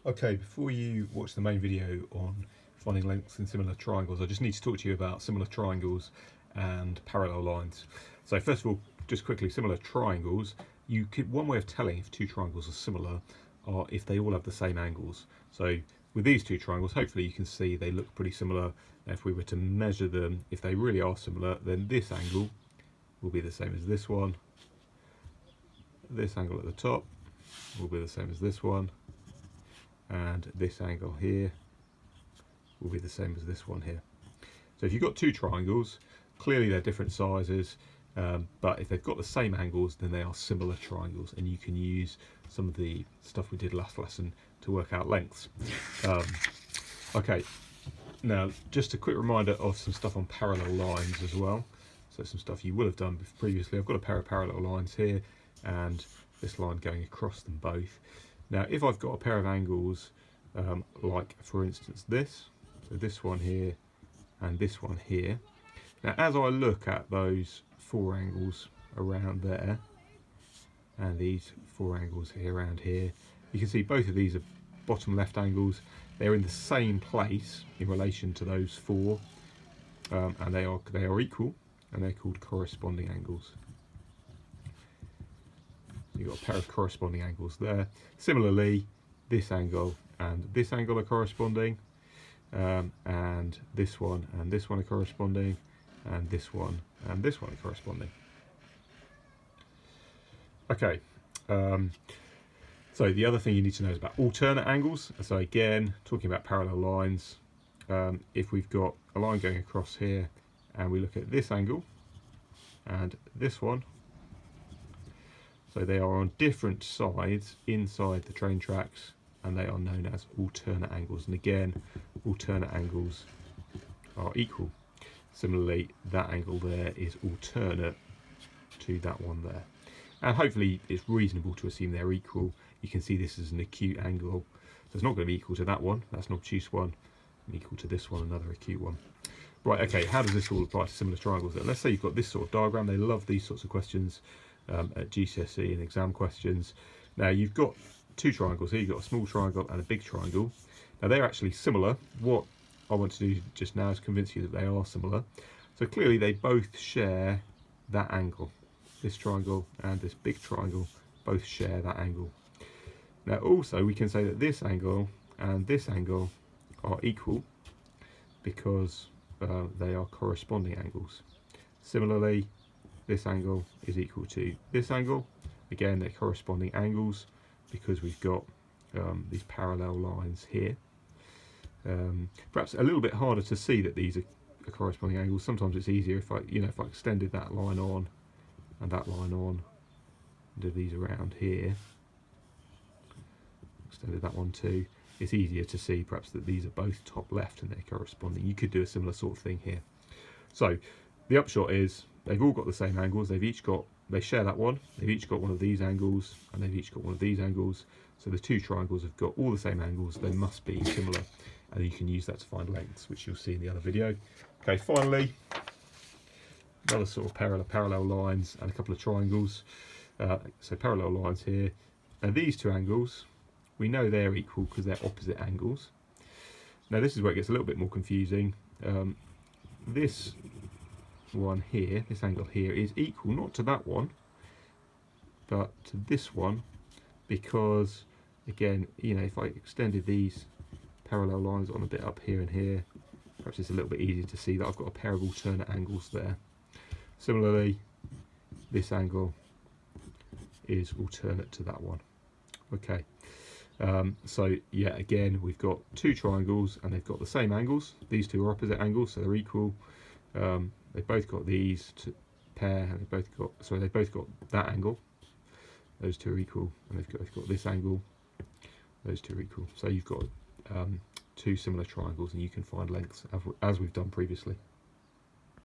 Okay, before you watch the main video on finding lengths in similar triangles, I just need to talk to you about similar triangles and parallel lines. So first of all, just quickly, similar triangles, one way of telling if two triangles are similar are if they all have the same angles. So with these two triangles, hopefully you can see they look pretty similar. If we were to measure them, if they really are similar, then this angle will be the same as this one. This angle at the top will be the same as this one. And this angle here will be the same as this one here. So if you've got two triangles, clearly they're different sizes, but if they've got the same angles, then they are similar triangles, and you can use some of the stuff we did last lesson to work out lengths. Okay, now just a quick reminder of some stuff on parallel lines as well. So some stuff you will have done previously. I've got a pair of parallel lines here and this line going across them both. Now if I've got a pair of angles like for instance this, so this one here and this one here. Now as I look at those four angles around there and these four angles here around here, you can see both of these are bottom left angles. They're in the same place in relation to those four, and they are equal, and they're called corresponding angles. You've got a pair of corresponding angles there. Similarly, this angle and this angle are corresponding, and this one are corresponding, and this one are corresponding. Okay, so the other thing you need to know is about alternate angles. So again, talking about parallel lines, if we've got a line going across here and we look at this angle and this one, so they are on different sides inside the train tracks, and they are known as alternate angles. And again, alternate angles are equal. Similarly, that angle there is alternate to that one there. And hopefully it's reasonable to assume they're equal. You can see this is an acute angle. So it's not going to be equal to that one, that's an obtuse one, and equal to this one, another acute one. Right, okay, how does this all apply to similar triangles? Let's say you've got this sort of diagram. They love these sorts of questions at GCSE and exam questions. Now you've got two triangles here. You've got a small triangle and a big triangle. Now they're actually similar. What I want to do just now is convince you that they are similar. So clearly they both share that angle. This triangle and this big triangle both share that angle. Now also we can say that this angle and this angle are equal because they are corresponding angles. Similarly, this angle is equal to this angle. Again, they're corresponding angles because we've got these parallel lines here. Perhaps a little bit harder to see that these are corresponding angles. Sometimes it's easier if I extended that line on and that line on, and did these around here, extended that one too. It's easier to see perhaps that these are both top left and they're corresponding. You could do a similar sort of thing here. So the upshot is they've all got the same angles. They share that one. They've each got one of these angles, and they've each got one of these angles. So the two triangles have got all the same angles. They must be similar, and you can use that to find lengths, which you'll see in the other video. Okay, finally, another sort of parallel lines and a couple of triangles. So parallel lines here. Now these two angles, we know they're equal because they're opposite angles. Now this is where it gets a little bit more confusing. This one here, this angle here, is equal not to that one, but to this one, because again, if I extended these parallel lines on a bit up here and here, perhaps it's a little bit easier to see that I've got a pair of alternate angles there. Similarly, this angle is alternate to that one. Okay, so yeah, again, we've got two triangles and they've got the same angles. These two are opposite angles, so they're equal. They've both got these to pair, and they've both got that angle. Those two are equal, and they've both got this angle. Those two are equal. So you've got two similar triangles, and you can find lengths as we've done previously.